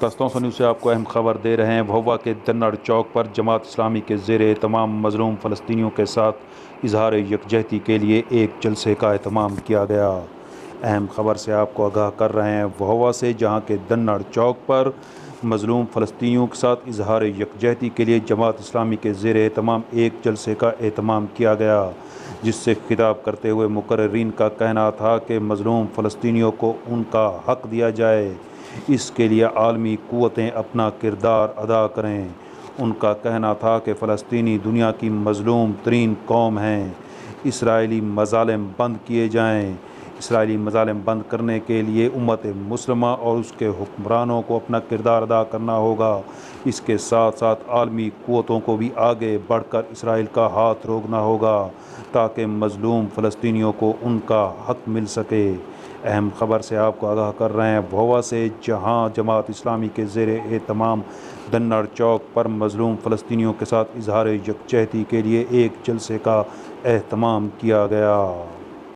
دستوں نیوز سے آپ کو اہم خبر دے رہے ہیں۔ بھوا کے دنڑ چوک پر جماعت اسلامی کے زیر اہتمام مظلوم فلسطینیوں کے ساتھ اظہار یکجہتی کے لیے ایک جلسے کا اہتمام کیا گیا۔ اہم خبر سے آپ کو آگاہ کر رہے ہیں بھوا سے، جہاں کے دنڑ چوک پر مظلوم فلسطینیوں کے ساتھ اظہار یکجہتی کے لیے جماعت اسلامی کے زیر اہتمام ایک جلسے کا اہتمام کیا گیا، جس سے خطاب کرتے ہوئے مقررین کا کہنا تھا کہ مظلوم فلسطینیوں کو ان کا حق دیا جائے، اس کے لیے عالمی قوتیں اپنا کردار ادا کریں۔ ان کا کہنا تھا کہ فلسطینی دنیا کی مظلوم ترین قوم ہیں، اسرائیلی مظالم بند کیے جائیں۔ اسرائیلی مظالم بند کرنے کے لیے امت مسلمہ اور اس کے حکمرانوں کو اپنا کردار ادا کرنا ہوگا۔ اس کے ساتھ ساتھ عالمی قوتوں کو بھی آگے بڑھ کر اسرائیل کا ہاتھ روکنا ہوگا تاکہ مظلوم فلسطینیوں کو ان کا حق مل سکے۔ اہم خبر سے آپ کو آگاہ کر رہے ہیں بھوا سے، جہاں جماعت اسلامی کے زیر اہتمام دنڑ چوک پر مظلوم فلسطینیوں کے ساتھ اظہار یکجہتی کے لیے ایک جلسے کا اہتمام کیا گیا۔